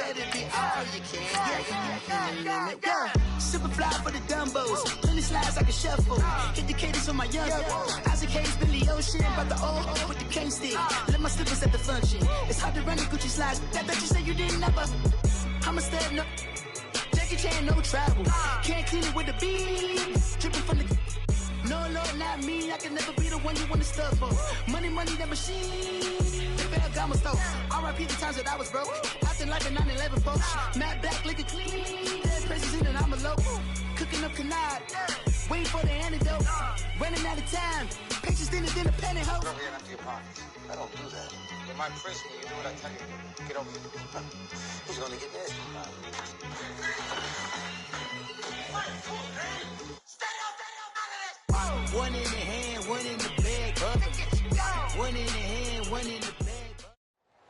let it be all you can. Yeah. Super fly for the dumbos. Plenty slides like a shuffle. Hit the cadence on my young. Isaac Hayes, Billy Ocean. But the old with the cane stick. Let my slippers at the function. It's hard to run the Gucci slides. That bet you say you didn't never. I'm a step, no. Jackie Chan, no travel. Can't clean it with the beat. Dripping from the. No, Lord, not me. I can never be the one you want to stuff for. Money, that machine. Ferragamo stove. R.I.P. the times that I was broke. Acting like a 9/11 folks. Matte black, liquor clean. Dead president and I'm a local. Cooking up canard. Waiting for the antidote. Running out of time. Patience than a penny hoe. Over here, empty your pockets. I don't do that. In my prison, you do what I tell you to. Get over here. Who's gonna get this? One in the hand, one in the bag. One in the hand, one in the bag.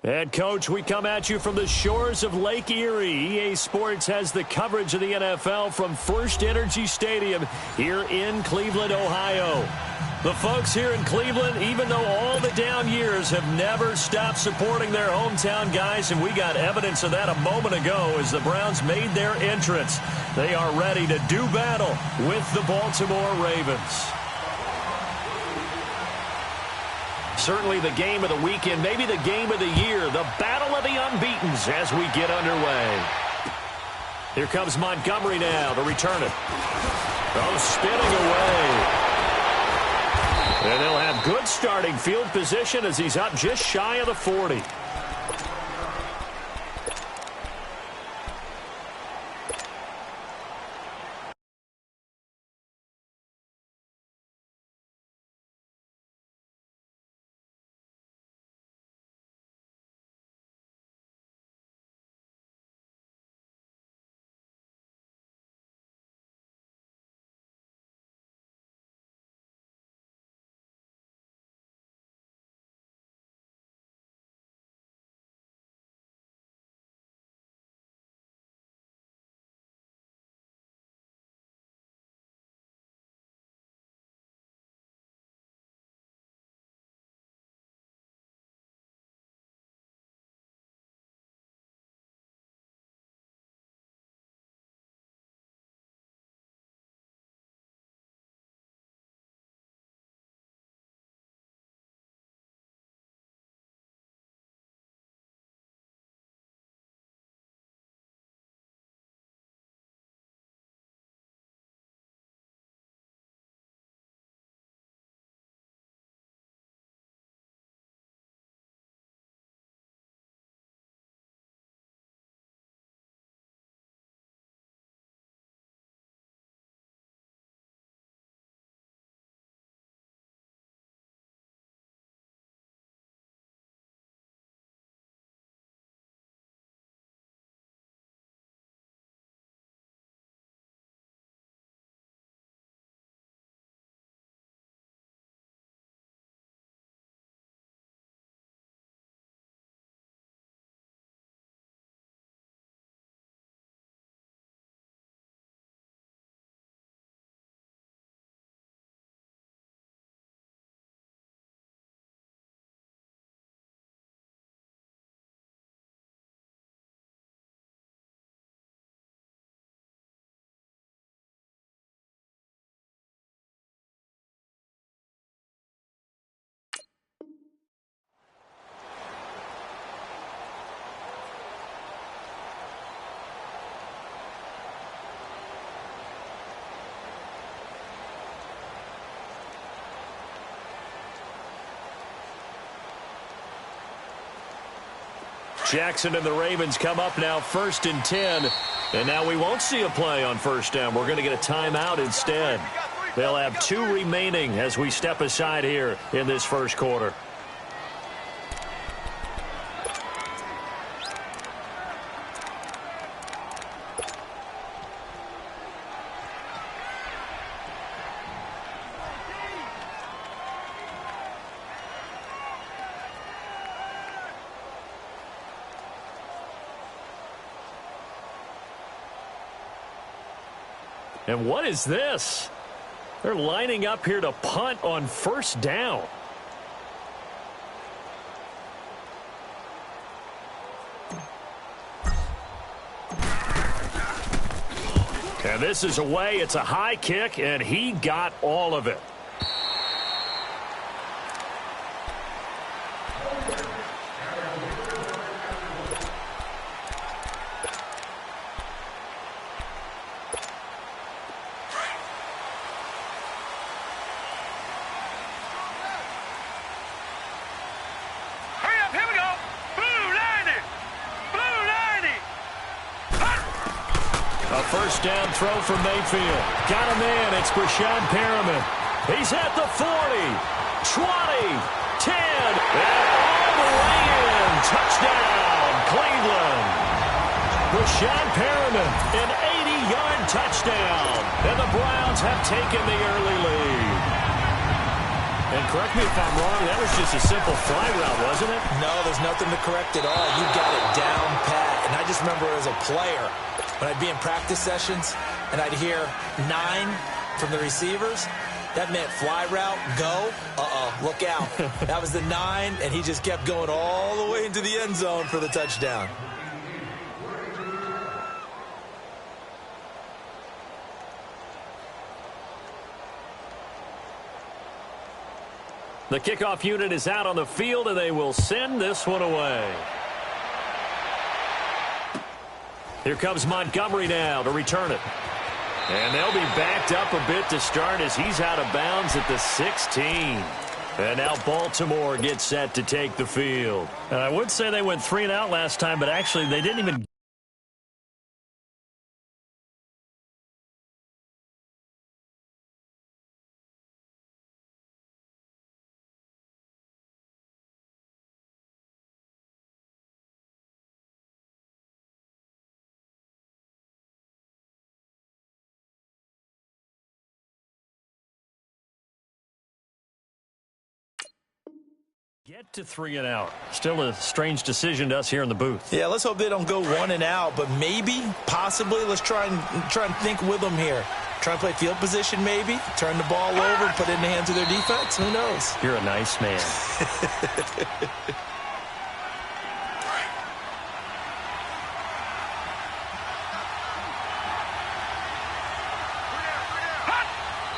And, Coach, we come at you from the shores of Lake Erie. EA Sports has the coverage of the NFL from First Energy Stadium here in Cleveland, Ohio. The folks here in Cleveland, even though all the down years, have never stopped supporting their hometown guys, and we got evidence of that a moment ago as the Browns made their entrance. They are ready to do battle with the Baltimore Ravens. Certainly the game of the weekend, maybe the game of the year, the battle of the unbeatens as we get underway. Here comes Montgomery now to return it. Oh, spinning away. And they'll have good starting field position as he's up just shy of the 40. Jackson and the Ravens come up now 1st and 10. And now we won't see a play on first down. We're going to get a timeout instead. They'll have 2 remaining as we step aside here in this first quarter. And what is this? They're lining up here to punt on first down. And this is away. It's a high kick, and he got all of it. First down throw for Mayfield. Got a man. It's Sc0rp10nK1ng305's. He's at the 40, 20, 10, and all the way in. Touchdown, Cleveland. Sc0rp10nK1ng305, an 80-yard touchdown. And the Browns have taken the early lead. And correct me if I'm wrong, that was just a simple fly route, wasn't it? No, there's nothing to correct at all. You got it down pat. And I just remember as a player, when I'd be in practice sessions and I'd hear 9 from the receivers, that meant fly route, go, look out. That was the 9, and he just kept going all the way into the end zone for the touchdown. The kickoff unit is out on the field, and they will send this one away. Here comes Montgomery now to return it. And they'll be backed up a bit to start as he's out of bounds at the 16. And now Baltimore gets set to take the field. And I would say they went 3 and out last time, but actually they didn't even... get to 3 and out. Still a strange decision to us here in the booth. Yeah, let's hope they don't go 1 and out, but maybe, possibly, let's try and think with them here. Try and play field position maybe, turn the ball over, put it in the hands of their defense. Who knows? You're a nice man.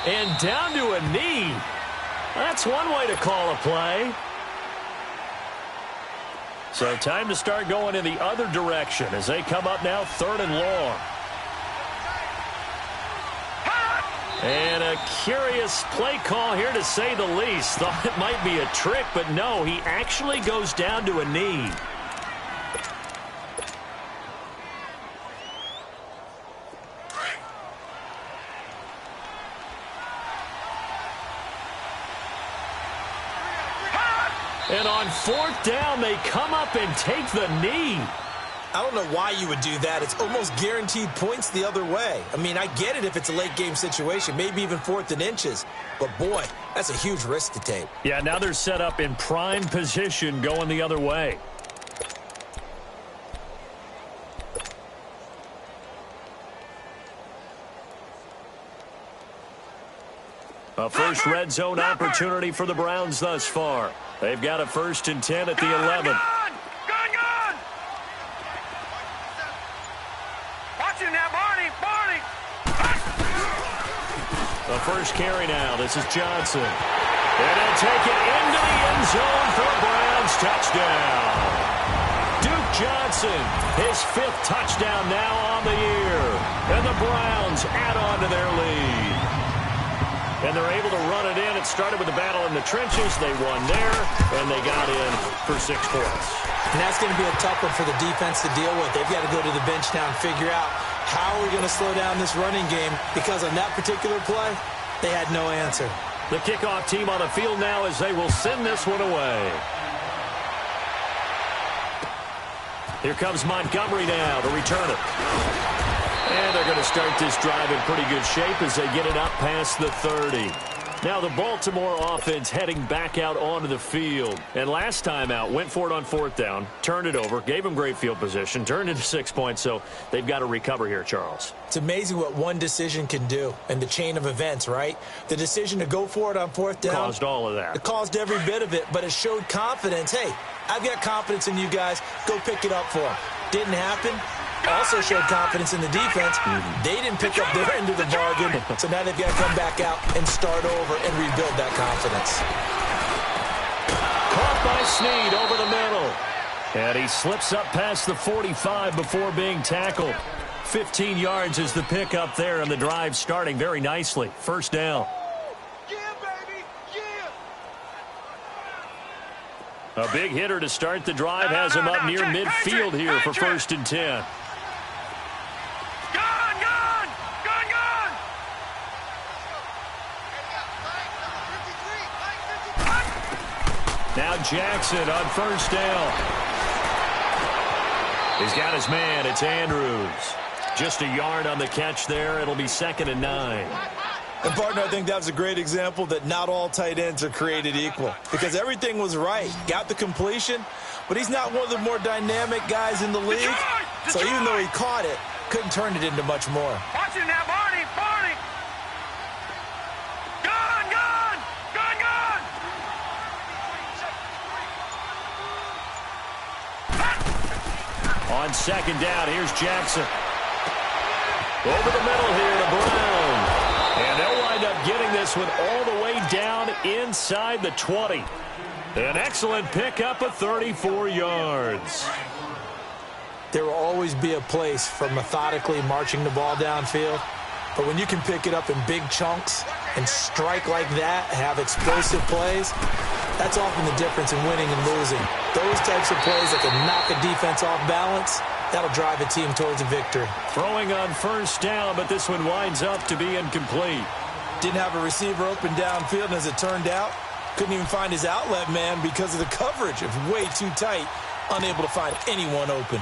And down to a knee. That's one way to call a play. So time to start going in the other direction as they come up now 3rd and long. And a curious play call here to say the least. Thought it might be a trick, but no, he actually goes down to a knee. And on 4th down, they come up and take the knee. I don't know why you would do that. It's almost guaranteed points the other way. I mean, I get it if it's a late game situation, maybe even 4th and inches. But, boy, that's a huge risk to take. Yeah, now they're set up in prime position going the other way. A first red zone opportunity for the Browns thus far. They've got a 1st and 10 at the 11. Watch him now, Barney. The first carry now. This is Johnson. And he'll take it into the end zone for a Browns touchdown. Duke Johnson, his 5th touchdown now on the year. And the Browns add on to their lead. And they're able to run it in. It started with a battle in the trenches. They won there, and they got in for 6 points. And that's going to be a tough one for the defense to deal with. They've got to go to the bench now and figure out how we're going to slow down this running game, because on that particular play, they had no answer. The kickoff team on the field now as they will send this one away. Here comes Montgomery now to return it. And they're going to start this drive in pretty good shape as they get it up past the 30. Now the Baltimore offense heading back out onto the field. And last time out, went for it on 4th down, turned it over, gave them great field position, turned into 6 points, so they've got to recover here, Charles. It's amazing what one decision can do in the chain of events, right? The decision to go for it on 4th down caused all of that. It caused every bit of it, but it showed confidence. Hey, I've got confidence in you guys. Go pick it up for them. Didn't happen. also showed confidence in the defense. They didn't pick up their end of the bargain, so now they've got to come back out and start over and rebuild that confidence. Caught by Snead over the middle. And he slips up past the 45 before being tackled. 15 yards is the pickup there, and the drive starting very nicely. First down. A big hitter to start the drive has him up near midfield here for 1st and 10. Now Jackson on 1st down. He's got his man. It's Andrews. Just a yard on the catch there. It'll be 2nd and 9. And, partner, I think that was a great example that not all tight ends are created equal, because everything was right. Got the completion, but he's not one of the more dynamic guys in the league. So even though he caught it, couldn't turn it into much more. Watch it now, Barney. Barney. Gone, gone, gone, gone. On 2nd down, here's Jackson. Over the middle here to Brown. And they'll wind up getting this one all the way down inside the 20. An excellent pickup of 34 yards. There will always be a place for methodically marching the ball downfield. But when you can pick it up in big chunks and strike like that, have explosive plays, that's often the difference in winning and losing. Those types of plays that can knock a defense off balance, that'll drive a team towards a victory. Throwing on 1st down, but this one winds up to be incomplete. Didn't have a receiver open downfield, and as it turned out, couldn't even find his outlet man because of the coverage. It was way too tight, unable to find anyone open.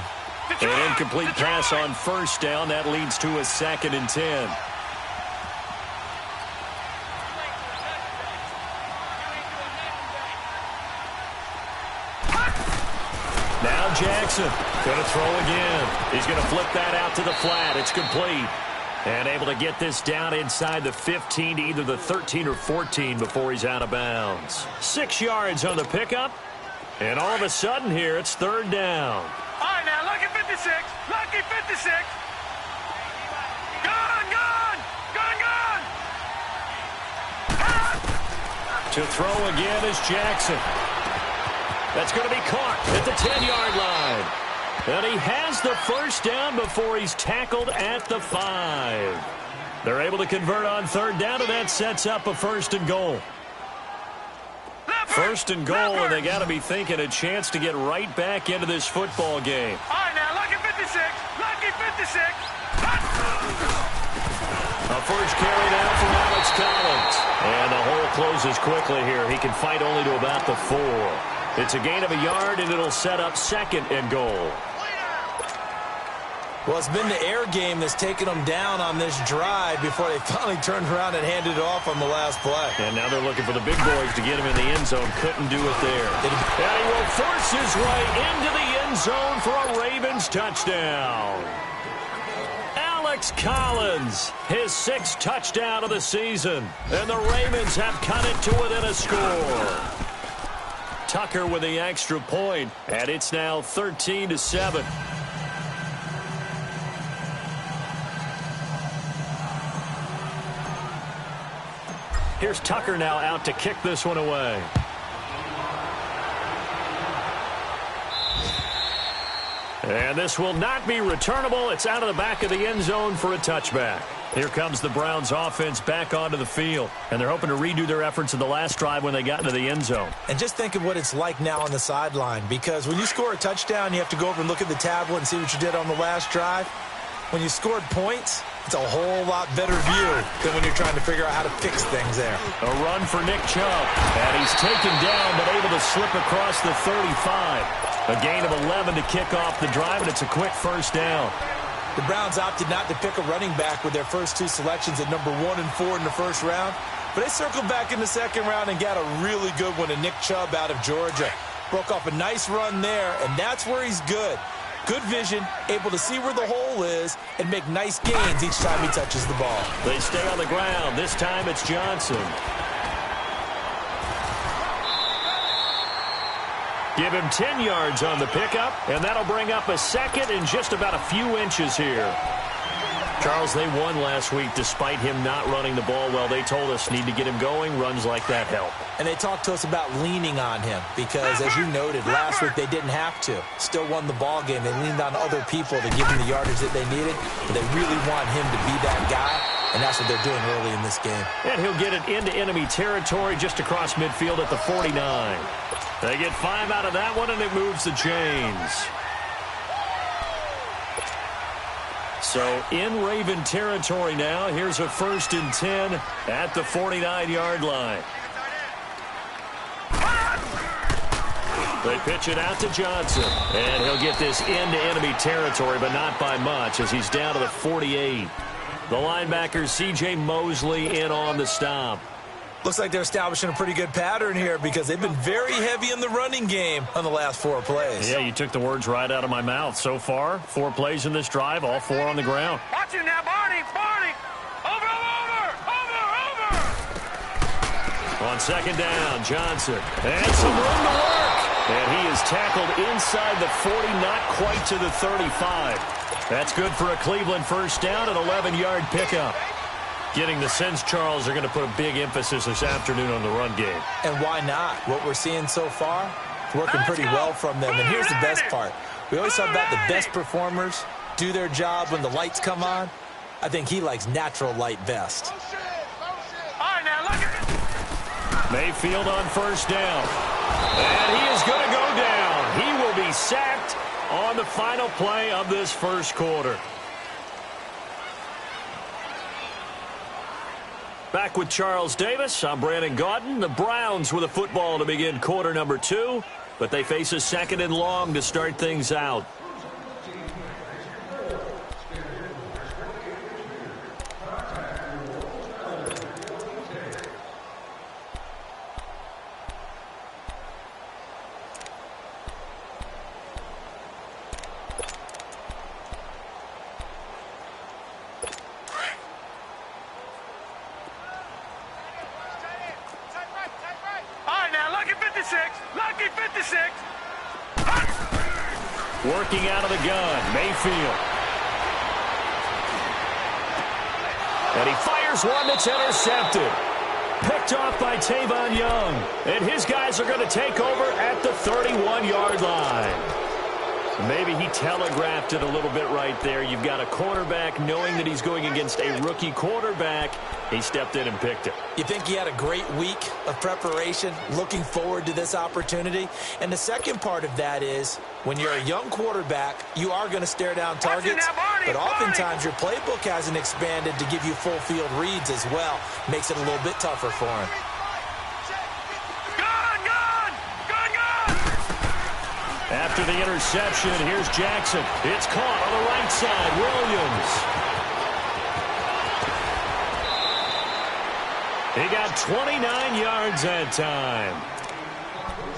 An incomplete pass on 1st down. That leads to a 2nd and 10. Now Jackson going to throw again. He's going to flip that out to the flat. It's complete. And able to get this down inside the 15 to either the 13 or 14 before he's out of bounds. 6 yards on the pickup. And all of a sudden here, it's 3rd down. All right, now, lucky 56. Lucky 56. Gone, gone, gone, gone. To throw again is Jackson. That's going to be caught at the 10-yard line. And he has the 1st down before he's tackled at the 5. They're able to convert on 3rd down, and that sets up a 1st and goal. 1st and goal, and they got to be thinking a chance to get right back into this football game. All right, now, lucky 56. Lucky 56. A first carry now for Alex Collins. And the hole closes quickly here. He can fight only to about the 4. It's a gain of a yard, and it'll set up 2nd and goal. Well, it's been the air game that's taken them down on this drive before they finally turned around and handed it off on the last play. And now they're looking for the big boys to get him in the end zone. Couldn't do it there. And he will force his way into the end zone for a Ravens touchdown. Alex Collins, his 6th touchdown of the season. And the Ravens have cut it to within a score. Tucker with the extra point, and it's now 13-7. Here's Tucker now out to kick this one away. And this will not be returnable. It's out of the back of the end zone for a touchback. Here comes the Browns offense back onto the field. And they're hoping to redo their efforts in the last drive when they got into the end zone. And just think of what it's like now on the sideline. Because when you score a touchdown, you have to go over and look at the tablet and see what you did on the last drive. When you scored points, it's a whole lot better view than when you're trying to figure out how to fix things there. A run for Nick Chubb. And he's taken down but able to slip across the 35. A gain of 11 to kick off the drive, and it's a quick 1st down. The Browns opted not to pick a running back with their first 2 selections at number 1 and 4 in the 1st round. But they circled back in the 2nd round and got a really good one in Nick Chubb out of Georgia. Broke off a nice run there, and that's where he's good. Good vision, able to see where the hole is, and make nice gains each time he touches the ball. They stay on the ground. This time it's Johnson. Give him 10 yards on the pickup, and that'll bring up a second and just about a few inches here. Charles, they won last week despite him not running the ball well. They told us need to get him going. Runs like that help. And they talked to us about leaning on him because, as you noted, last week they didn't have to. Still won the ball game. They leaned on other people to give him the yardage that they needed, but they really want him to be that guy, and that's what they're doing early in this game. And he'll get it into enemy territory just across midfield at the 49. They get 5 out of that one, and it moves the chains. So in Raven territory now. Here's a 1st and 10 at the 49-yard line. They pitch it out to Johnson. And he'll get this into enemy territory, but not by much as he's down to the 48. The linebacker, C.J. Mosley, in on the stop. Looks like they're establishing a pretty good pattern here because they've been very heavy in the running game on the last 4 plays. Yeah, you took the words right out of my mouth. So far, 4 plays in this drive, all 4 on the ground. Watch it now, Barney. Over. On 2nd down, Johnson. And some room to work. And he is tackled inside the 40, not quite to the 35. That's good for a Cleveland 1st down, an 11-yard pickup. Getting the sense, Charles, they're going to put a big emphasis this afternoon on the run game. And why not? What we're seeing so far, it's working pretty well from them. And here's the best part. We always talk about the best performers do their job when the lights come on. I think he likes natural light best. All right, now look at it. Mayfield on 1st down. And he is going to go down. He will be sacked on the final play of this 1st quarter. Back with Charles Davis. I'm Brandon Gaudin. The Browns with a football to begin quarter number 2, but they face a 2nd and long to start things out. Working out of the gun, Mayfield. And he fires one that's intercepted. Picked off by Tavon Young. And his guys are going to take over at the 31-yard line. Maybe he telegraphed it a little bit right there. You've got a cornerback knowing that he's going against a rookie quarterback. He stepped in and picked it. You think he had a great week of preparation, looking forward to this opportunity? And the second part of that is, when you're a young quarterback, you are going to stare down targets, but oftentimes your playbook hasn't expanded to give you full field reads as well. Makes it a little bit tougher for him. After the interception, here's Jackson. It's caught on the right side. Williams. He got 29 yards that time.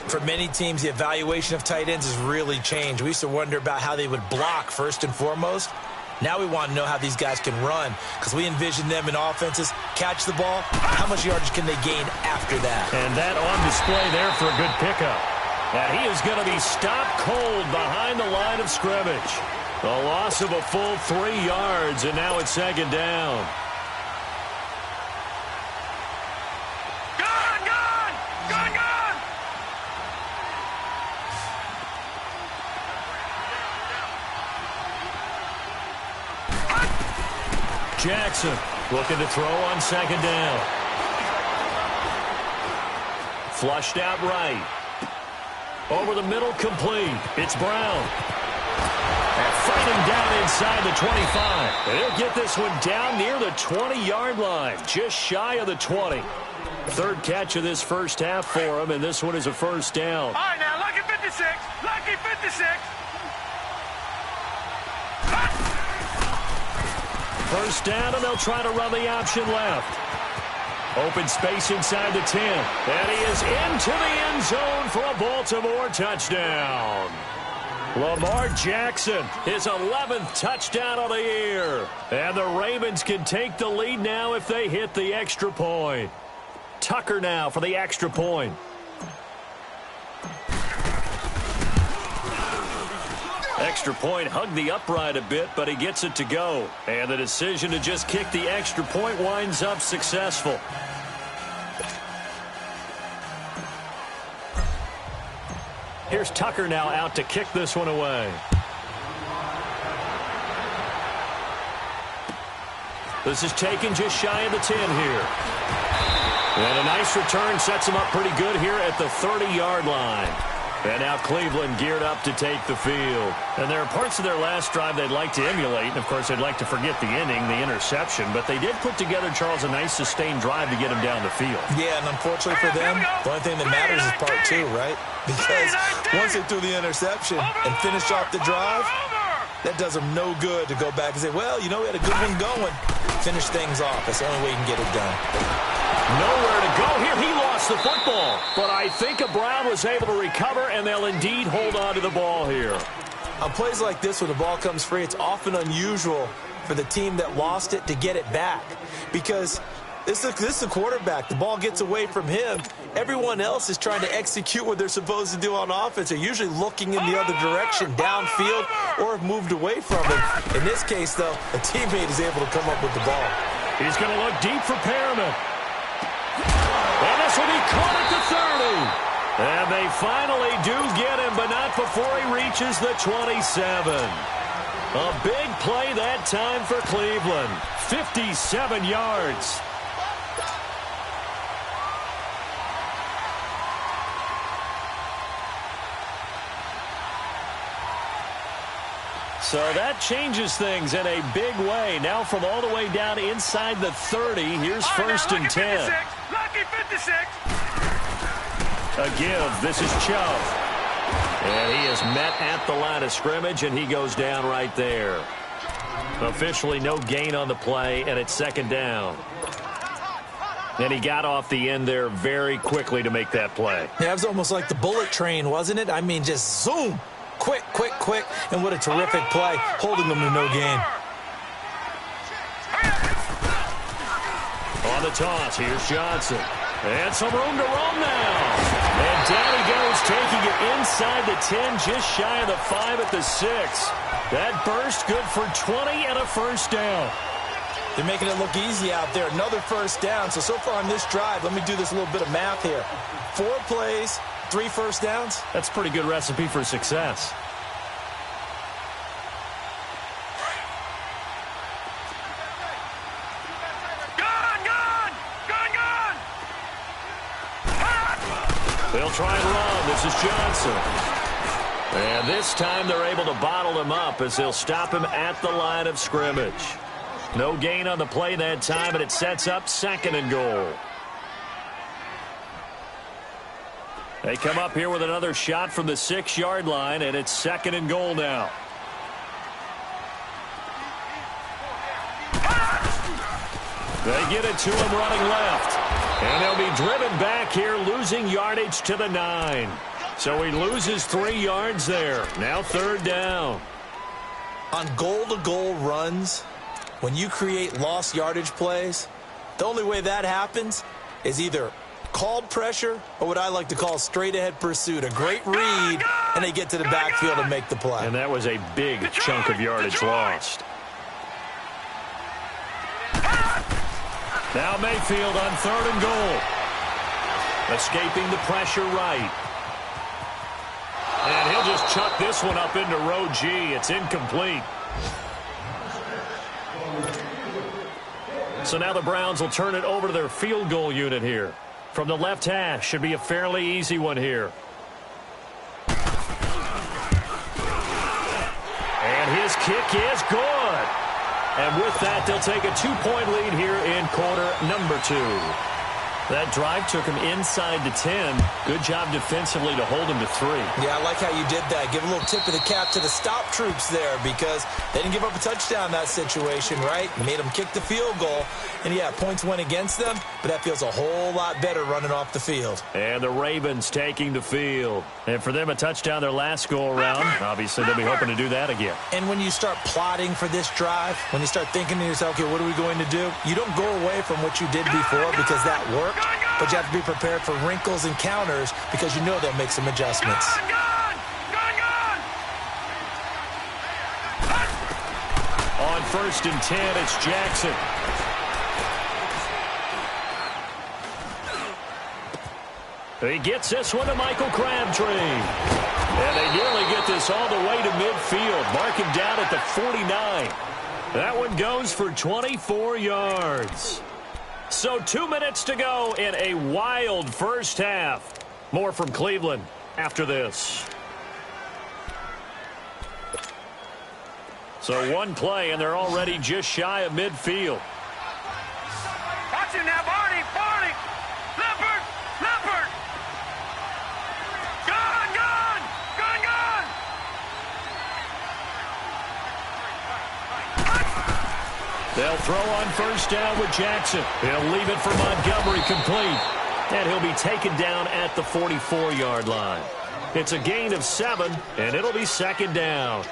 For many teams, the evaluation of tight ends has really changed. We used to wonder about how they would block first and foremost. Now we want to know how these guys can run because we envision them in offenses, catch the ball. How much yardage can they gain after that? And that on display there for a good pickup. And he is going to be stopped cold behind the line of scrimmage. The loss of a full 3 yards, and now it's 2nd down. Jackson looking to throw on 2nd down. Flushed out right. Over the middle, complete. It's Brown. And fighting down inside the 25. And he'll get this one down near the 20-yard line, just shy of the 20. 3rd catch of this first half for him, and this one is a 1st down. All right, now, lucky 56. Lucky 56. First down, and they'll try to run the option left. Open space inside the 10. And he is into the end zone for a Baltimore touchdown. Lamar Jackson, his 11th touchdown of the year. And the Ravens can take the lead now if they hit the extra point. Tucker now for the extra point. Extra point hugged the upright a bit, but he gets it to go. And the decision to just kick the extra point winds up successful. Here's Tucker now out to kick this one away. This is taken just shy of the 10 here. And a nice return sets him up pretty good here at the 30-yard line. And now Cleveland geared up to take the field. And there are parts of their last drive they'd like to emulate. And, of course, they'd like to forget the inning, the interception. But they did put together, Charles, a nice sustained drive to get him down the field. Yeah, and unfortunately for them, the only thing that matters is part 2, right? Because once they threw the interception and finished off the drive, that does them no good to go back and say, well, you know, we had a good one going. Finish things off. That's the only way you can get it done. Nowhere to go here. He lost the football. But I think Brown was able to recover, and they'll indeed hold on to the ball here. On plays like this, when the ball comes free, it's often unusual for the team that lost it to get it back. Because this is the quarterback. The ball gets away from him. Everyone else is trying to execute what they're supposed to do on offense. They're usually looking in the other direction, downfield, or have moved away from it. In this case, though, a teammate is able to come up with the ball. He's going to look deep for Perriman. And this will be caught at the 30. And they finally do get him, but not before he reaches the 27. A big play that time for Cleveland. 57 yards. So that changes things in a big way. Now from all the way down inside the 30, here's first and 10. Lucky 56. A give. This is Chubb. And he is met at the line of scrimmage, and he goes down right there. Officially no gain on the play, and it's second down. And he got off the end there very quickly to make that play. Yeah, it was almost like the bullet train, wasn't it? I mean, just zoom. Quick, quick, quick, and what a terrific play, holding them to no gain. On the toss, here's Johnson. And some room to roam now. And down he goes, taking it inside the 10, just shy of the 5 at the 6. That burst good for 20 and a first down. They're making it look easy out there. Another first down. So far on this drive, let me do this little bit of math here. 4 plays. 3 first downs? That's a pretty good recipe for success. Gone! They'll try and run. This is Johnson. And this time they're able to bottle him up as they'll stop him at the line of scrimmage. No gain on the play that time, and it sets up second and goal. They come up here with another shot from the 6-yard line, and it's second and goal now. They get it to him running left. And they'll be driven back here, losing yardage to the 9. So he loses 3 yards there. Now third down. On goal-to-goal runs, when you create lost yardage plays, the only way that happens is either called pressure or what I like to call straight-ahead pursuit. A great read, and they get to the backfield and make the play. And that was a big chunk of yardage lost. Now Mayfield on third and goal. Escaping the pressure right. And he'll just chuck this one up into row G. It's incomplete. So now the Browns will turn it over to their field goal unit here. From the left hash, should be a fairly easy one here. And his kick is good. And with that, they'll take a 2-point lead here in quarter number 2. That drive took him inside the 10. Good job defensively to hold him to 3. Yeah, I like how you did that. Give a little tip of the cap to the stop troops there because they didn't give up a touchdown in that situation, right? Made them kick the field goal. And, yeah, points went against them, but that feels a whole lot better running off the field. And the Ravens taking the field. And for them, a touchdown their last go-around. Obviously, they'll be hoping to do that again. And when you start plotting for this drive, when you start thinking to yourself, okay, what are we going to do? You don't go away from what you did before because that worked. But you have to be prepared for wrinkles and counters because you know they'll make some adjustments. 1st and 10. It's Jackson. He gets this one to Michael Crabtree. And they nearly get this all the way to midfield. Mark him down at the 49. That one goes for 24 yards. So 2 minutes to go in a wild first half. More from Cleveland after this. So one play, and they're already just shy of midfield. Watch him now, Barney. Barney. Leopard. Leopard. Gone, gone. Gone, gone. They'll throw on 1st down with Jackson. He'll leave it for Montgomery complete. And he'll be taken down at the 44-yard line. It's a gain of 7, and it'll be 2nd down.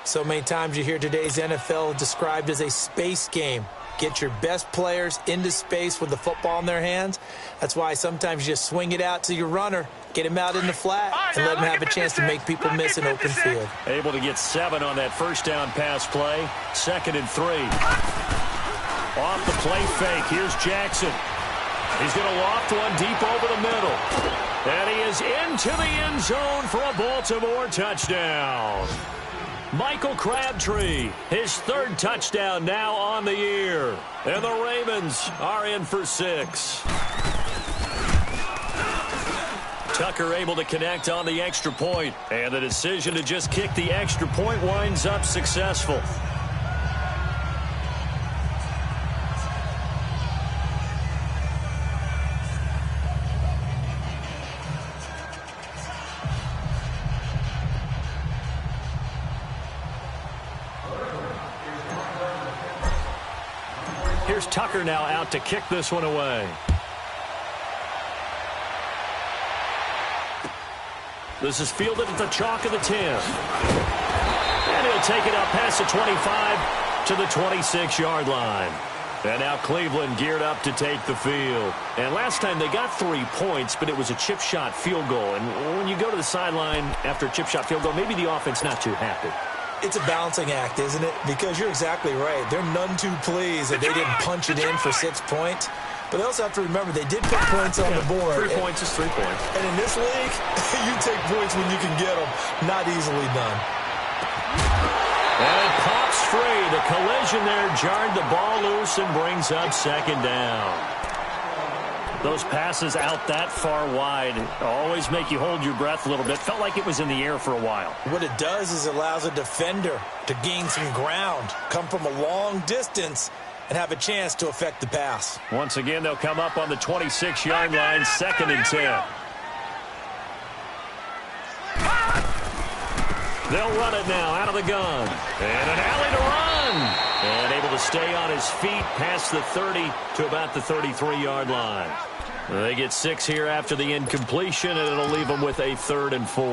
So many times you hear today's NFL described as a space game. Get your best players into space with the football in their hands. That's why sometimes you just swing it out to your runner, get him out in the flat, and let him have a chance to make people miss an open field. Able to get 7 on that 1st down pass play. 2nd and 3. Off the play fake. Here's Jackson. He's going to loft one deep over the middle. And he is into the end zone for a Baltimore touchdown. Michael Crabtree, his 3rd touchdown now on the year. And the Ravens are in for 6. Tucker able to connect on the extra point. And the decision to just kick the extra point winds up successful. Here's Tucker now out to kick this one away. This is fielded at the chalk of the 10. And he'll take it up past the 25 to the 26-yard line. And now Cleveland geared up to take the field. And last time they got 3 points, but it was a chip shot field goal. And when you go to the sideline after a chip shot field goal, maybe the offense not too happy. It's a balancing act, isn't it? Because you're exactly right. They're none too pleased that they didn't punch it in for 6 points. But they also have to remember they did put points on the board. 3 points is 3 points. And in this league, you take points when you can get them. Not easily done. And it pops free. The collision there jarred the ball loose and brings up 2nd down. Those passes out that far wide always make you hold your breath a little bit. Felt like it was in the air for a while. What it does is it allows a defender to gain some ground, come from a long distance, and have a chance to affect the pass. Once again, they'll come up on the 26-yard line, 2nd and 10. They'll run it now out of the gun. And an alley to run. And able to stay on his feet past the 30 to about the 33-yard line. They get 6 here after the incompletion, and it'll leave them with a 3rd and 4.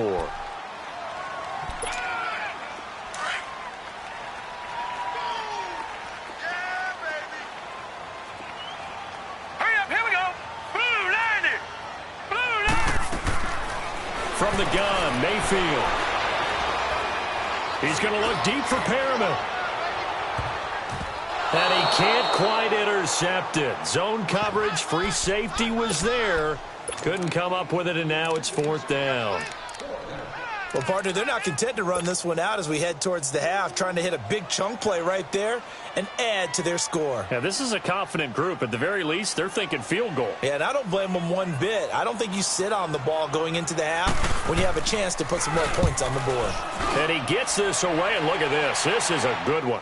Hurry up, here we go. Blue line it. Blue line. From the gun, Mayfield. He's going to look deep for Perriman. And he can't quite intercept it. Zone coverage, free safety was there. Couldn't come up with it, and now it's 4th down. Well, partner, they're not content to run this one out as we head towards the half, trying to hit a big chunk play right there and add to their score. Yeah, this is a confident group. At the very least, they're thinking field goal. Yeah, and I don't blame them one bit. I don't think you sit on the ball going into the half when you have a chance to put some more points on the board. And he gets this away, and look at this. This is a good one.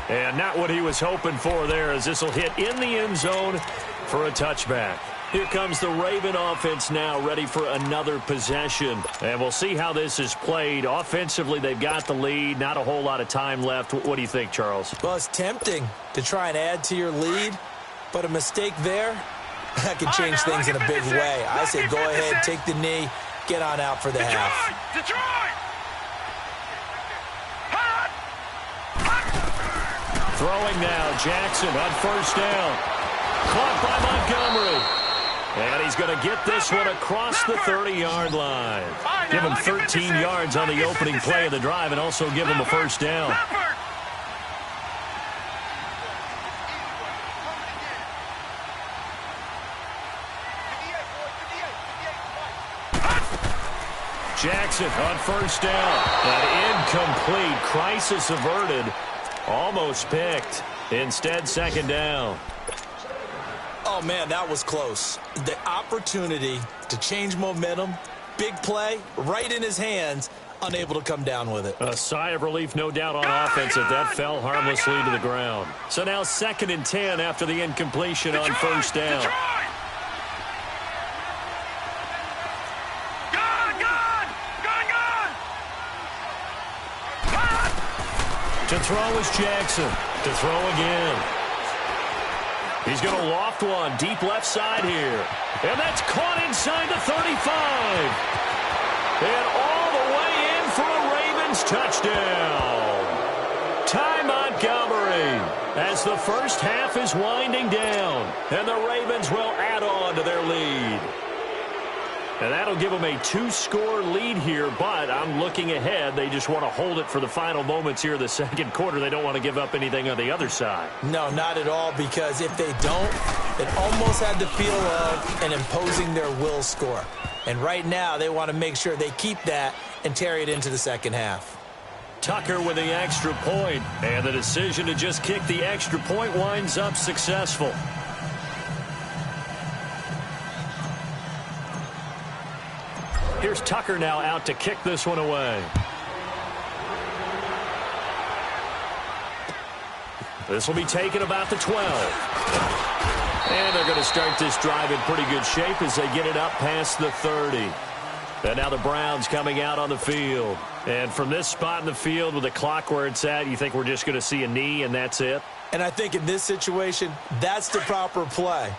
And not what he was hoping for there, as this will hit in the end zone for a touchback. Here comes the Raven offense now, ready for another possession. And we'll see how this is played. Offensively, they've got the lead. Not a whole lot of time left. What do you think, Charles? Well, it's tempting to try and add to your lead, but a mistake there, that could change things in a big way. I say go ahead, take the knee, get on out for the half. Detroit! Throwing now, Jackson on 1st down. Caught by Montgomery. And he's going to get this one across the 30-yard line. Give him 13 yards on the opening play of the drive and also give him a 1st down. Jackson on first down. An incomplete. Crisis averted. Almost picked. Instead, second down. Oh, man, that was close. The opportunity to change momentum, big play, right in his hands, unable to come down with it. A sigh of relief, no doubt, on offense if that fell harmlessly to the ground. So now 2nd and 10 after the incompletion on first down. To throw is Jackson. To throw again. He's going to loft one deep left side here. And that's caught inside the 35. And all the way in for a Ravens touchdown. Ty Montgomery as the first half is winding down. And the Ravens will add on to their lead. And that'll give them a 2-score lead here, but I'm looking ahead. They just want to hold it for the final moments here of the second quarter. They don't want to give up anything on the other side. No, not at all, because if they don't, it almost had the feel of an imposing their will score. And right now, they want to make sure they keep that and carry it into the second half. Tucker with the extra point, and the decision to just kick the extra point winds up successful. Here's Tucker now out to kick this one away. This will be taken about the 12. And they're going to start this drive in pretty good shape as they get it up past the 30. And now the Browns coming out on the field. And from this spot in the field with the clock where it's at, you think we're just going to see a knee and that's it? And I think in this situation, that's the proper play.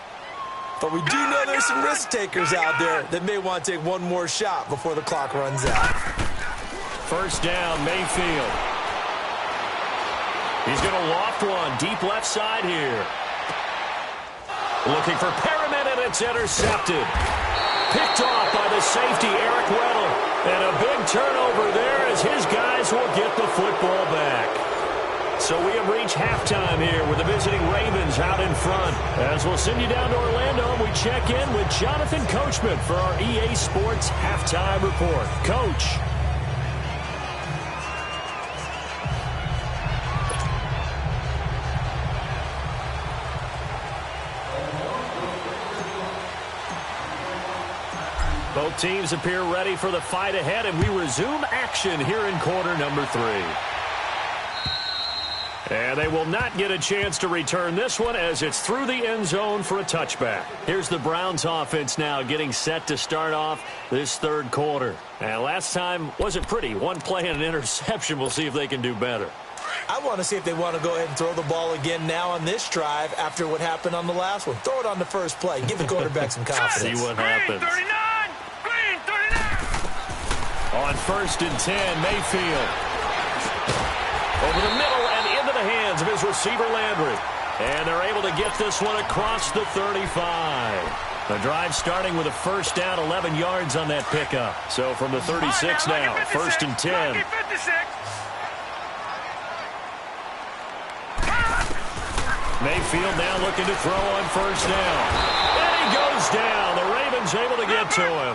But we do know there's some risk takers out there that may want to take one more shot before the clock runs out. First down, Mayfield. He's going to loft one deep left side here. Looking for Perriman, and it's intercepted. Picked off by the safety, Eric Weddle. And a big turnover there as his guys will get the football back. So we have reached halftime here with the visiting Ravens out in front. As we'll send you down to Orlando, we check in with Jonathan Coachman for our EA Sports Halftime Report. Coach. Both teams appear ready for the fight ahead, and we resume action here in quarter number 3. And they will not get a chance to return this one as it's through the end zone for a touchback. Here's the Browns offense now getting set to start off this third quarter. And last time wasn't pretty. One play and an interception. We'll see if they can do better. I want to see if they want to go ahead and throw the ball again now on this drive after what happened on the last one. Throw it on the first play. Give the quarterback some confidence. See what happens. Green 39. On 1st and 10, Mayfield. Over the middle and into the hands of his receiver, Landry. And they're able to get this one across the 35. The drive starting with a first down, 11 yards on that pickup. So from the 36 now, 1st and 10. Mayfield now looking to throw on first down. And he goes down. The Ravens able to get to him.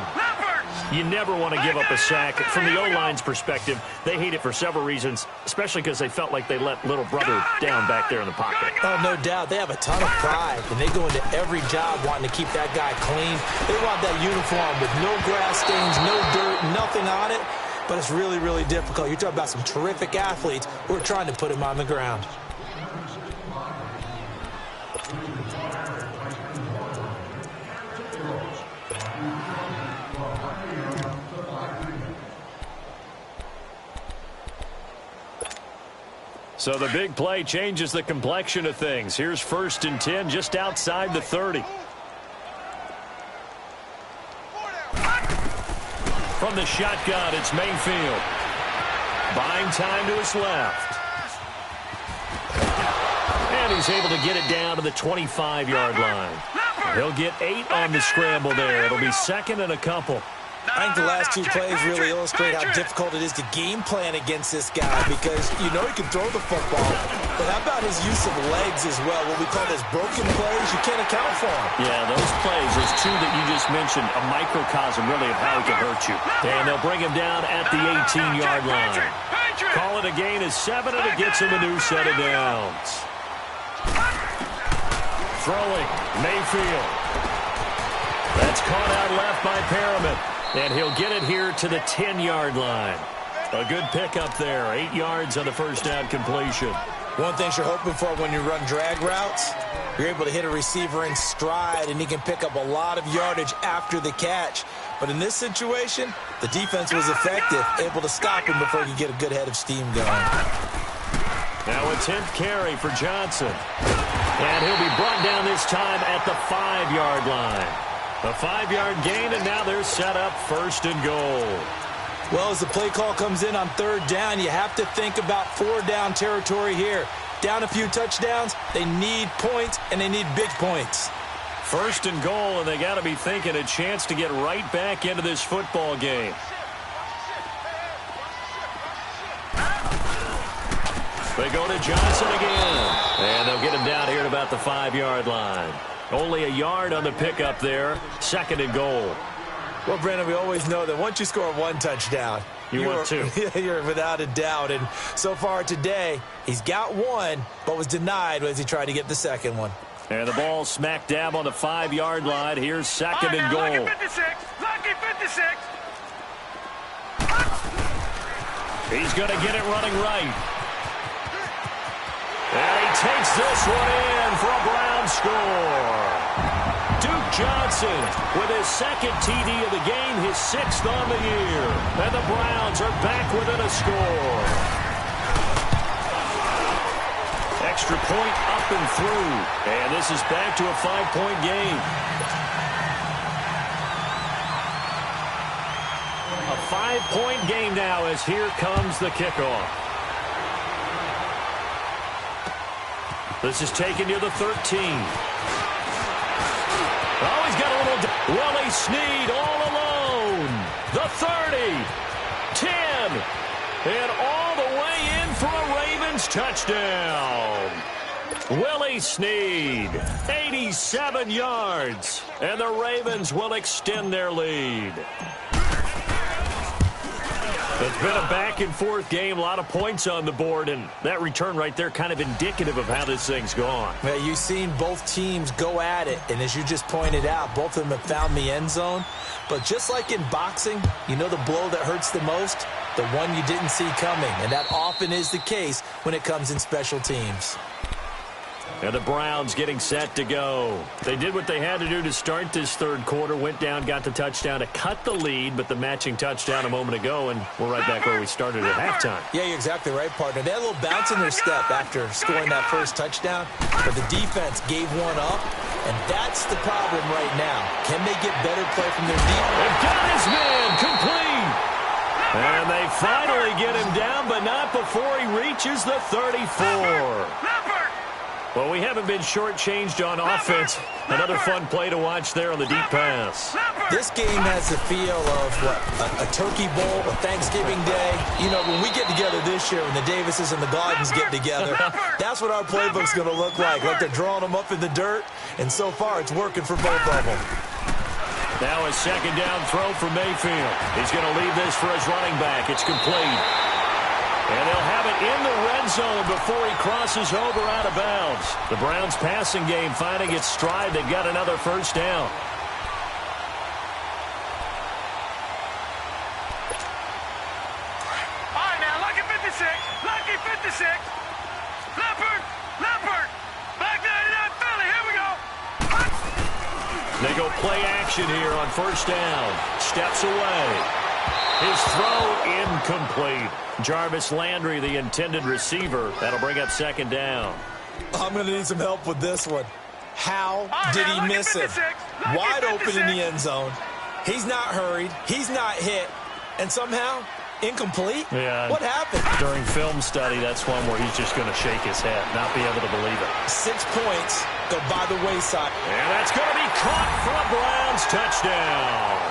You never want to give up a sack. From the O-line's perspective, they hate it for several reasons, especially because they felt like they let little brother down back there in the pocket. Oh, no doubt. They have a ton of pride, and they go into every job wanting to keep that guy clean. They want that uniform with no grass stains, no dirt, nothing on it. But it's really, really difficult. You're talking about some terrific athletes who are trying to put him on the ground. So the big play changes the complexion of things. Here's 1st and 10 just outside the 30. From the shotgun, it's Mayfield. Buying time to his left. And he's able to get it down to the 25-yard line. He'll get 8 on the scramble there. It'll be 2nd and a couple. I think the last two plays really illustrate how difficult it is to game plan against this guy because you know he can throw the football, but how about his use of legs as well? What we call those broken plays, you can't account for them. Yeah, those plays, those two that you just mentioned, a microcosm really of how he can hurt you. And they'll bring him down at the 18-yard line. Call it a gain of 7, and it gets him a new set of downs. Throwing, Mayfield. That's caught out left by Perriman. And he'll get it here to the 10-yard line. A good pickup there. 8 yards on the first down completion. One thing you're hoping for when you run drag routes, you're able to hit a receiver in stride, and he can pick up a lot of yardage after the catch. But in this situation, the defense was effective, able to stop him before he could get a good head of steam going. Now a 10th carry for Johnson. And he'll be brought down this time at the 5-yard line. A 5-yard gain, and now they're set up 1st and goal. Well, as the play call comes in on 3rd down, you have to think about 4-down territory here. Down a few touchdowns, they need points, and they need big points. 1st and goal, and they got to be thinking a chance to get right back into this football game. They go to Johnson again, and they'll get him down here at about the 5-yard line. Only a yard on the pickup there. 2nd and goal. Well, Brandon, we always know that once you score 1 touchdown, you want 2. You're without a doubt. And so far today, he's got 1, but was denied as he tried to get the 2nd one. And the ball smack dab on the 5-yard line. Here's 2nd and goal. Lucky 56. Lucky 56. He's going to get it running right. And he takes this one in for a Brown score. Duke Johnson with his 2nd TD of the game, his 6th on the year. And the Browns are back within a score. Extra point up and through. And this is back to a 5-point game. A 5-point game now as here comes the kickoff. This is taken near the 13. Oh, he's got a little... Willie Snead all alone. The 30. 10. And all the way in for a Ravens touchdown. Willie Snead, 87 yards. And the Ravens will extend their lead. It's been a back-and-forth game, a lot of points on the board, and that return right there kind of indicative of how this thing's gone. Well, you've seen both teams go at it, and as you just pointed out, both of them have found the end zone. But just like in boxing, you know the blow that hurts the most? The one you didn't see coming, and that often is the case when it comes in special teams. And the Browns getting set to go. They did what they had to do to start this 3rd quarter, went down, got the touchdown to cut the lead, but the matching touchdown a moment ago, and we're right back where we started at halftime. Yeah, you're exactly right, partner. They had a little bounce in their step after scoring that first touchdown, but the defense gave one up, and that's the problem right now. Can they get better play from their defense? They've got his man complete. And they finally get him down, but not before he reaches the 34. Well, we haven't been shortchanged on offense. Another fun play to watch there on the deep pass. This game has the feel of, what, a turkey bowl, a Thanksgiving day. You know, when we get together this year, when the Davises and the Gardens get together, that's what our playbook's going to look like they're drawing them up in the dirt, and so far it's working for both of them. Now a 2nd down throw for Mayfield. He's going to leave this for his running back. It's complete. And they'll have it in the red zone before he crosses over out of bounds. The Browns passing game finding its stride. They've got another 1st down. All right, now, lucky 56. Lucky 56. Leopard. Leopard. Back 99 Philly. Here we go. They go play action here on 1st down. Steps away. His throw incomplete. Jarvis Landry, the intended receiver. That'll bring up 2nd down. I'm going to need some help with this one. How did he miss him? Wide open in the end zone. He's not hurried. He's not hit. And somehow, incomplete? Yeah. What happened? During film study, that's one where he's just going to shake his head, not be able to believe it. 6 points go by the wayside. And that's going to be caught for a Browns touchdown.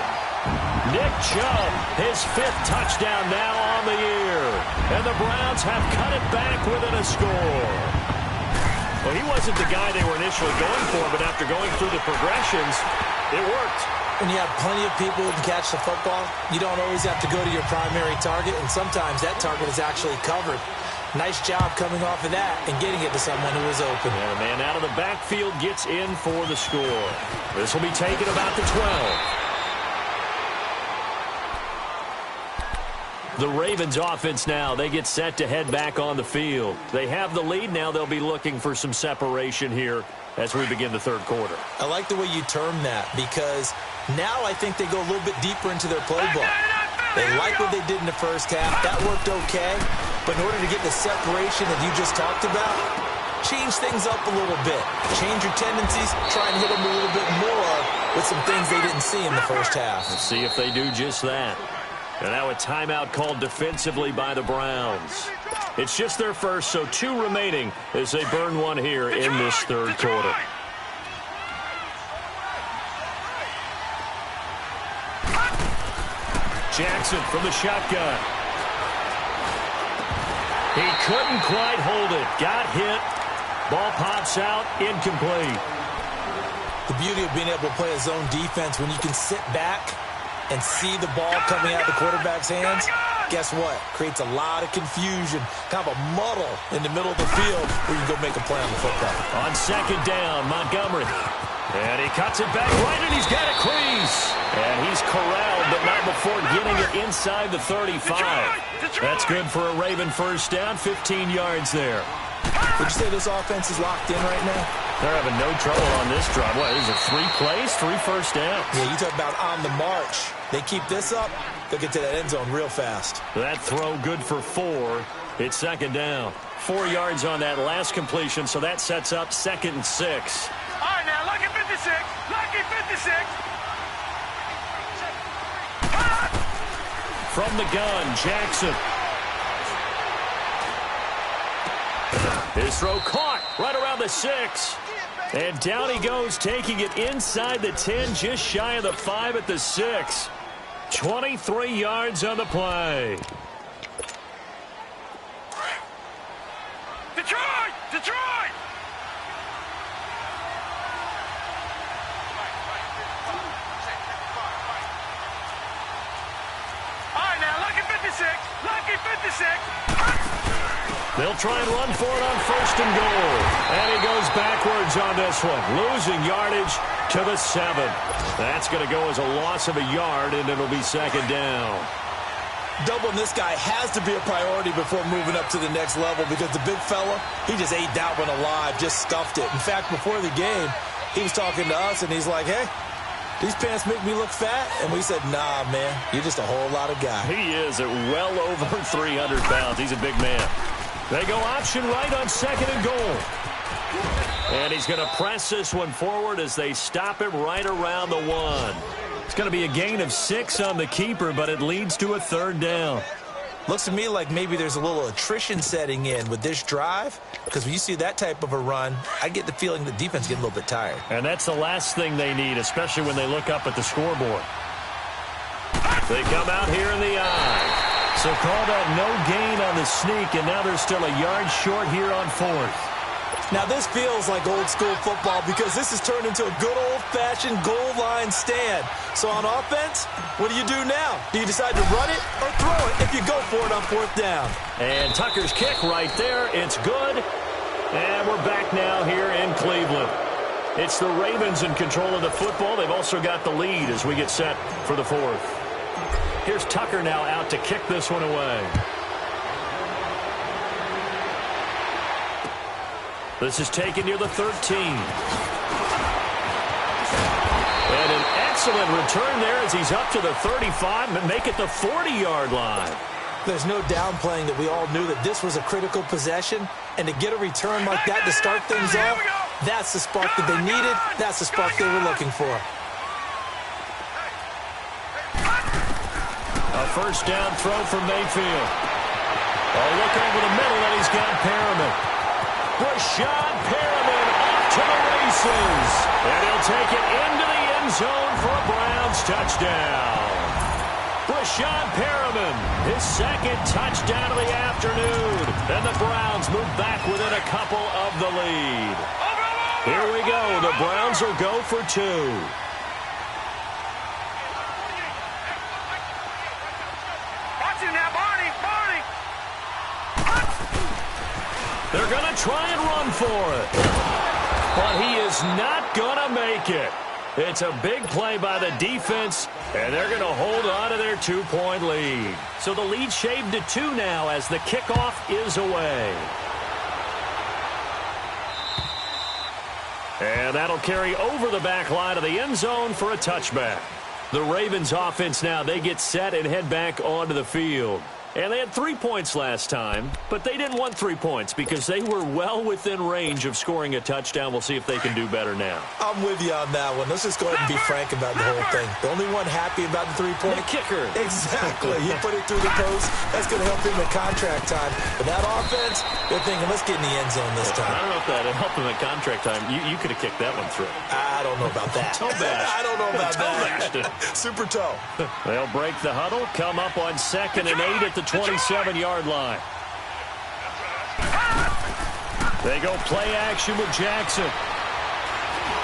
Nick Chubb, his 5th touchdown now on the year. And the Browns have cut it back within a score. Well, he wasn't the guy they were initially going for, but after going through the progressions, it worked. When you have plenty of people who can catch the football, you don't always have to go to your primary target, and sometimes that target is actually covered. Nice job coming off of that and getting it to someone who was open. And a man out of the backfield gets in for the score. This will be taken about the 12. The Ravens offense now, they get set to head back on the field. They have the lead now. They'll be looking for some separation here as we begin the third quarter. I like the way you term that because now I think they go a little bit deeper into their playbook. They like what they did in the first half. That worked okay. But in order to get the separation that you just talked about, change things up a little bit. Change your tendencies. Try and hit them a little bit more with some things they didn't see in the first half. Let's see if they do just that. And now a timeout called defensively by the Browns. It's just their first, so 2 remaining as they burn one here in this third quarter. Jackson from the shotgun. He couldn't quite hold it. Got hit. Ball pops out. Incomplete. The beauty of being able to play a zone defense when you can sit back and see the ball coming out of the quarterback's hands, guess what? Creates a lot of confusion, kind of a muddle in the middle of the field where you can go make a play on the football. On second down, Montgomery. And he cuts it back right, and he's got a crease. And he's corralled, but not before getting it inside the 35. That's good for a Raven first down, 15 yards there. Would you say this offense is locked in right now? They're having no trouble on this drive. What, is it 3 plays, 3 first downs? Yeah, you talk about on the march. They keep this up, they'll get to that end zone real fast. That throw good for 4. It's second down. 4 yards on that last completion, so that sets up 2nd and 6. All right, now, lucky 56. Lucky 56. From the gun, Jackson. His throw caught right around the 6. And down he goes, taking it inside the 10, just shy of the 5 at the 6. 23 yards on the play. Detroit! Detroit! All right, now, lucky 56. Lucky 56. They'll try and run for it on 1st and goal. And he goes backwards on this one, losing yardage to the 7. That's going to go as a loss of a yard, and it'll be second down. Doubling this guy has to be a priority before moving up to the next level because the big fella, he just ate that one alive, just stuffed it. In fact, before the game, he was talking to us, and he's like, hey, these pants make me look fat. And we said, nah, man, you're just a whole lot of guy. He is at well over 300 pounds. He's a big man. They go option right on 2nd and goal. And he's going to press this one forward as they stop him right around the 1. It's going to be a gain of 6 on the keeper, but it leads to a 3rd down. Looks to me like maybe there's a little attrition setting in with this drive, because when you see that type of a run, I get the feeling the defense getting a little bit tired. And that's the last thing they need, especially when they look up at the scoreboard. They come out here in the eye. So call that no gain on the sneak, and now they're still a yard short here on 4th. Now, this feels like old-school football because this has turned into a good old-fashioned goal line stand. So on offense, what do you do now? Do you decide to run it or throw it if you go for it on 4th down? And Tucker's kick right there. It's good. And we're back now here in Cleveland. It's the Ravens in control of the football. They've also got the lead as we get set for the 4th. Here's Tucker now out to kick this one away. This is taken near the 13. And an excellent return there as he's up to the 35 and make it the 40-yard line. There's no downplaying that we all knew that this was a critical possession. And to get a return like that to start things off, that's the spark that they needed. That's the spark they were looking for. A first down throw from Mayfield. Oh, look over the middle, and he's got Perriman. Rashad Perriman off to the races. And he'll take it into the end zone for a Browns touchdown. Sc0rp10nK1ng305's, his second touchdown of the afternoon. And the Browns move back within a couple of the lead. Here we go. The Browns will go for 2. Watch him now, Barney. They're going to try and run for it. But he is not going to make it. It's a big play by the defense, and they're going to hold on to their 2-point lead. So the lead shaved to 2 now as the kickoff is away. And that'll carry over the back line of the end zone for a touchback. The Ravens offense now, they get set and head back onto the field. And they had 3 points last time, but they didn't want 3 points because they were well within range of scoring a touchdown. We'll see if they can do better now. I'm with you on that one. Let's just go ahead and be frank about the whole thing. The only one happy about the 3-point. The kicker. Exactly. He put it through the post. That's going to help him in contract time. But that offense, they're thinking, let's get in the end zone this time. I don't know if that helped him at contract time. You could have kicked that one through. I don't know about that. Toe bash. I don't know about that. Super toe. They'll break the huddle, come up on 2nd and 8 at the 27-yard line. They go play action with Jackson.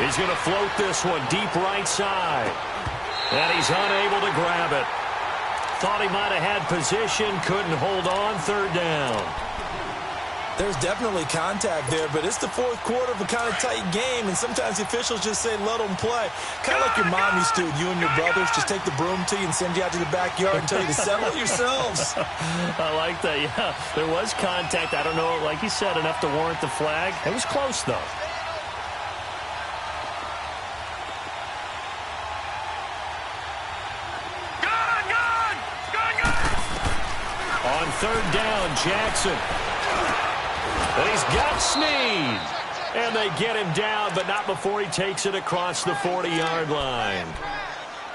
He's going to float this one deep right side. And he's unable to grab it. Thought he might have had position, couldn't hold on, 3rd down. There's definitely contact there, but it's the 4th quarter of a kind of tight game, and sometimes the officials just say, let them play. Kind of like your mom used to, you and your brothers just take the broom to you and send you out to the backyard and tell you to settle it yourselves. I like that, yeah. There was contact. I don't know, like you said, enough to warrant the flag. It was close, though. On 3rd down, Jackson. And he's got Snead. And they get him down, but not before he takes it across the 40-yard line.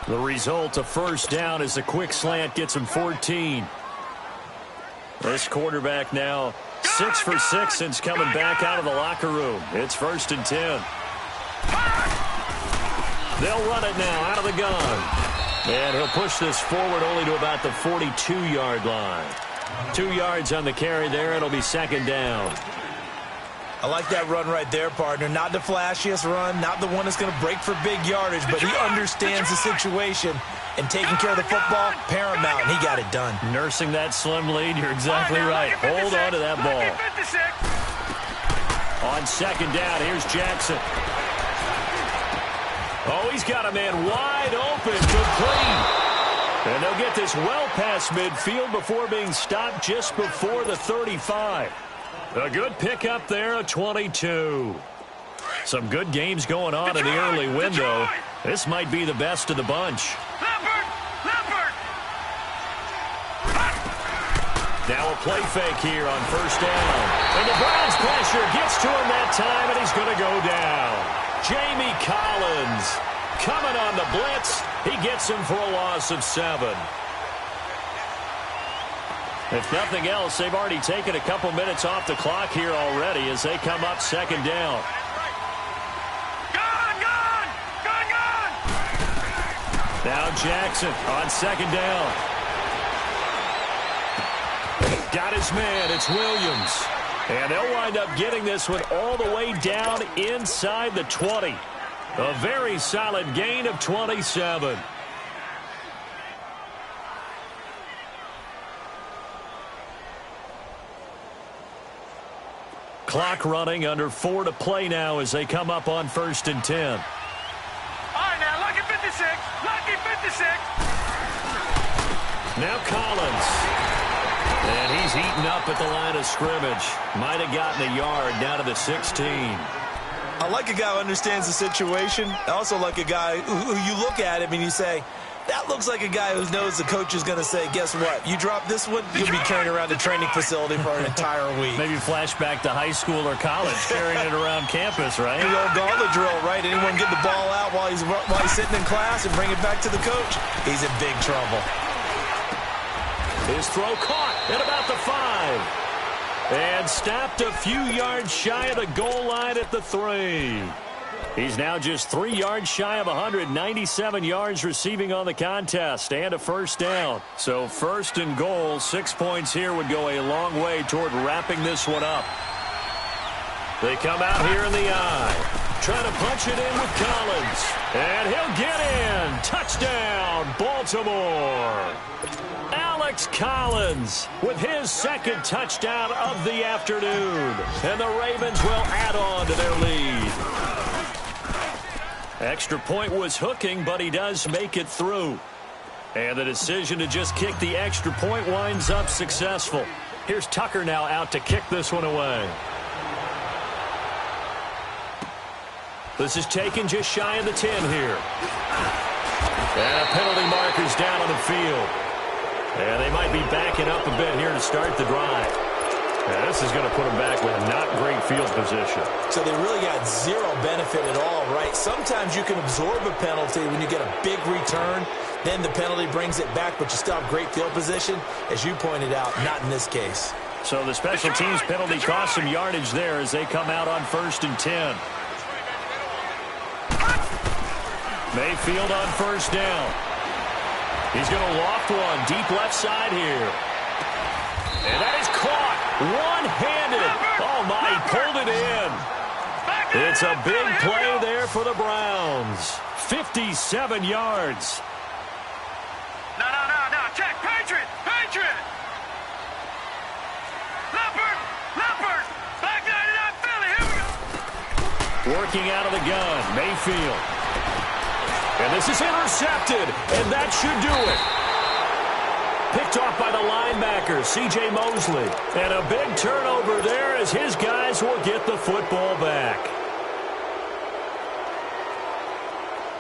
The result, a 1st down, as a quick slant gets him 14. This quarterback now 6 for 6 since coming back out of the locker room. It's 1st and 10. They'll run it now out of the gun. And he'll push this forward only to about the 42-yard line. 2 yards on the carry there. It'll be 2nd down. I like that run right there, partner. Not the flashiest run, not the one that's going to break for big yardage, but he understands the situation, and taking care of the football, paramount, and he got it done. Nursing that slim lead, you're exactly right. Hold on to that ball. On 2nd down, here's Jackson. Oh, he's got a man wide open, complete. And they'll get this well past midfield before being stopped just before the 35. A good pickup there, a 22. Some good games going on in the early window. This might be the best of the bunch. Now a play fake here on 1st down. And the Browns pressure gets to him that time, and he's going to go down. Jamie Collins coming on the blitz. He gets him for a loss of 7. If nothing else, they've already taken a couple minutes off the clock here already as they come up 2nd down. Now Jackson on 2nd down. Got his man. It's Williams. And they'll wind up getting this one all the way down inside the 20. A very solid gain of 27. Clock running, under 4 to play now as they come up on 1st and 10. All right, now, lucky 56. Lucky 56. Now Collins. And he's eaten up at the line of scrimmage. Might have gotten a yard down to the 16. I like a guy who understands the situation. I also like a guy who you look at him and you say, that looks like a guy who knows the coach is going to say, guess what? You drop this one, you'll be carrying around the training facility for an entire week. Maybe flashback to high school or college, carrying it around campus, right? The old gauntlet drill, right? Anyone get the ball out while he's sitting in class and bring it back to the coach? He's in big trouble. His throw caught at about the 5. And stopped a few yards shy of the goal line at the 3. He's now just 3 yards shy of 197 yards receiving on the contest and a first down. So first and goal, 6 points here would go a long way toward wrapping this one up. They come out here in the eye. Trying to punch it in with Collins. And he'll get in. Touchdown, Baltimore. Alex Collins with his second touchdown of the afternoon. And the Ravens will add on to their lead. Extra point was hooking, but he does make it through. And the decision to just kick the extra point winds up successful. Here's Tucker now out to kick this one away. This is taken just shy of the 10 here. And a penalty marker's down on the field. And they might be backing up a bit here to start the drive. And this is going to put them back with not great field position. So they really got zero benefit at all, right? Sometimes you can absorb a penalty when you get a big return. Then the penalty brings it back, but you still have great field position. As you pointed out, not in this case. So the special teams penalty cost some yardage there as they come out on 1st and 10. Mayfield on first down. He's going to loft one deep left side here. And that is caught one-handed. Oh, my, he pulled it in. It's a big play there for the Browns. 57 yards. No. Check. Patriot. Leopard. Back 99 Philly. Here we go. Working out of the gun. Mayfield. And this is intercepted, and that should do it. Picked off by the linebacker, C.J. Mosley. And a big turnover there as his guys will get the football back.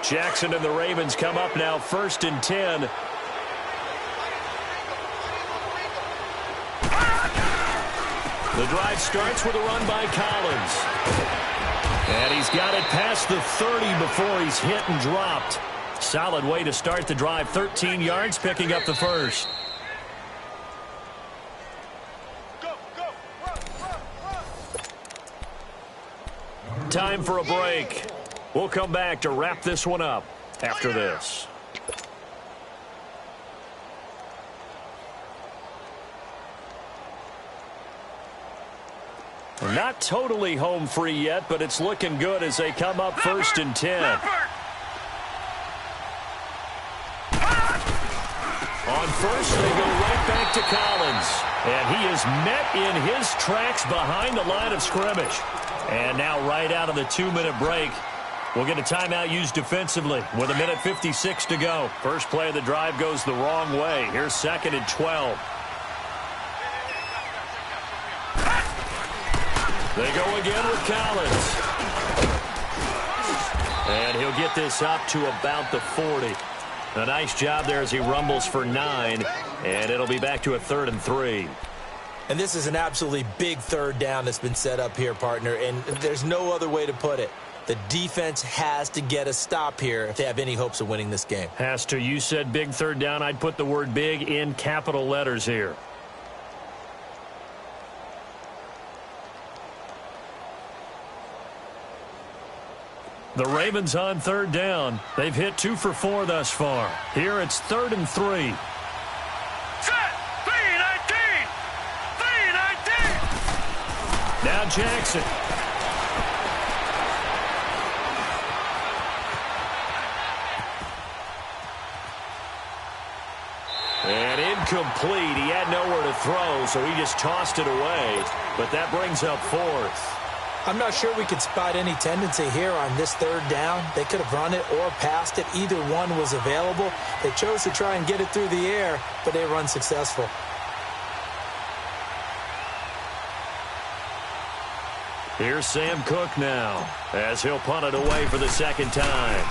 Jackson and the Ravens come up now 1st and 10. The drive starts with a run by Collins. And he's got it past the 30 before he's hit and dropped. Solid way to start the drive. 13 yards, picking up the first. Time for a break. We'll come back to wrap this one up after this. Not totally home free yet, but it's looking good as they come up 1st and 10. On first, they go right back to Collins. And he is met in his tracks behind the line of scrimmage. And now right out of the 2-minute break, we'll get a timeout used defensively with 1:56 to go. First play of the drive goes the wrong way. Here's 2nd and 12. They go again with Collins. And he'll get this up to about the 40. A nice job there as he rumbles for 9. And it'll be back to a 3rd and 3. And this is an absolutely big third down that's been set up here, partner. And there's no other way to put it. The defense has to get a stop here if they have any hopes of winning this game. Has to. You said big third down. I'd put the word big in capital letters here. The Ravens on 3rd down. They've hit 2 for 4 thus far. Here it's 3rd and 3. Set. 3-19. Now Jackson. And incomplete. He had nowhere to throw, so he just tossed it away. But that brings up 4th. I'm not sure we could spot any tendency here on this 3rd down. They could have run it or passed it. Either one was available. They chose to try and get it through the air, but they were unsuccessful. Here's Sam Cook now as he'll punt it away for the 2nd time.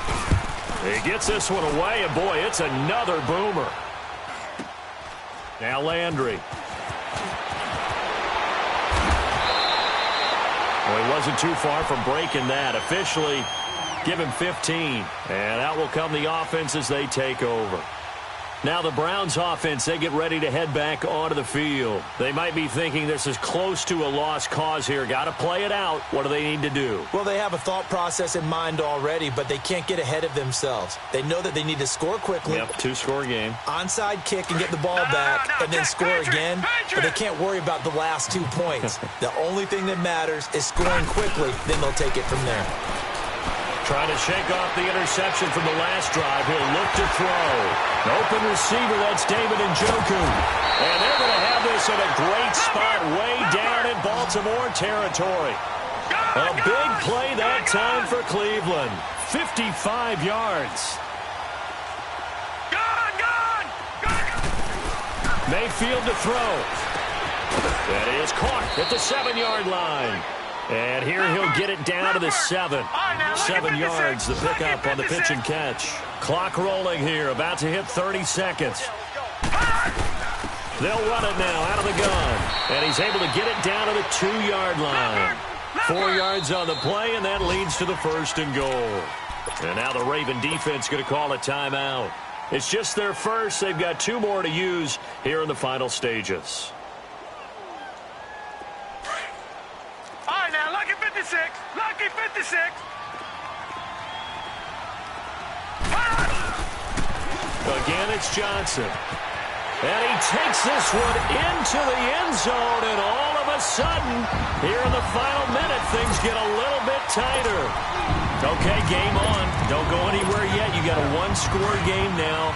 He gets this one away, and boy, it's another boomer. Now Landry. Well, he wasn't too far from breaking that. Officially, give him 15. And out will come the offense as they take over. Now the Browns offense, they get ready to head back onto the field. They might be thinking this is close to a lost cause here. Got to play it out. What do they need to do? Well, they have a thought process in mind already, but they can't get ahead of themselves. They know that they need to score quickly. Yep, two-score game. Onside kick and get the ball back and then score again. But they can't worry about the last 2 points. The only thing that matters is scoring quickly. Then they'll take it from there. Trying to shake off the interception from the last drive. He'll look to throw. An open receiver, that's David Njoku. And they're going to have this in a great spot way down in Baltimore territory. A big play that time for Cleveland. 55 yards. Mayfield to throw. That is caught at the 7-yard line. And here he'll get it down to the 7. 7 yards, the pickup on the pitch and catch. Clock rolling here, about to hit 30 seconds. They'll run it now out of the gun. And he's able to get it down to the 2-yard line. 4 yards on the play, and that leads to the 1st and goal. And now the Raven defense going to call a timeout. It's just their first. They've got 2 more to use here in the final stages. Lucky 56. Again, it's Johnson. And he takes this one into the end zone, and all of a sudden, here in the final minute, things get a little bit tighter. Okay, game on. Don't go anywhere yet. You got a 1-score game now.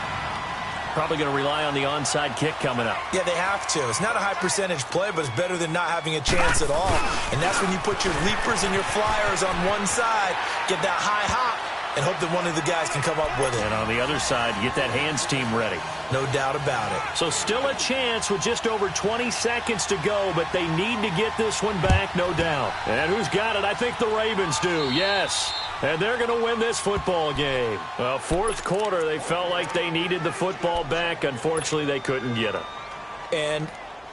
Probably going to rely on the onside kick coming up. Yeah, they have to. It's not a high-percentage play, but it's better than not having a chance at all. And that's when you put your leapers and your flyers on one side, get that high hop, and hope that one of the guys can come up with it. And on the other side, get that hands team ready. No doubt about it. So still a chance with just over 20 seconds to go, but they need to get this one back, no doubt. And who's got it? I think the Ravens do, yes. And they're going to win this football game. Well, 4th quarter, they felt like they needed the football back. Unfortunately, they couldn't get it. And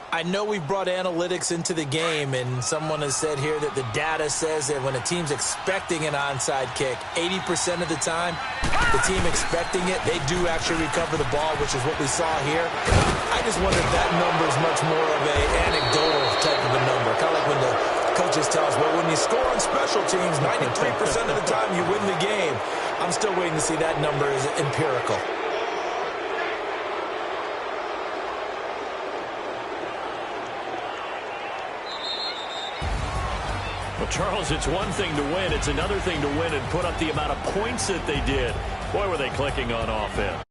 I know we've brought analytics into the game, and someone has said here that the data says that when a team's expecting an onside kick, 80% of the time, the team expecting it, they do actually recover the ball, which is what we saw here. I just wonder if that number is much more of an anecdotal type of a number, kind of like when the coaches tell us, well, when you score on special teams, 93% of the time you win the game. I'm still waiting to see that number is empirical. Well, Charles, it's one thing to win. It's another thing to win and put up the amount of points that they did. Boy, were they clicking on offense.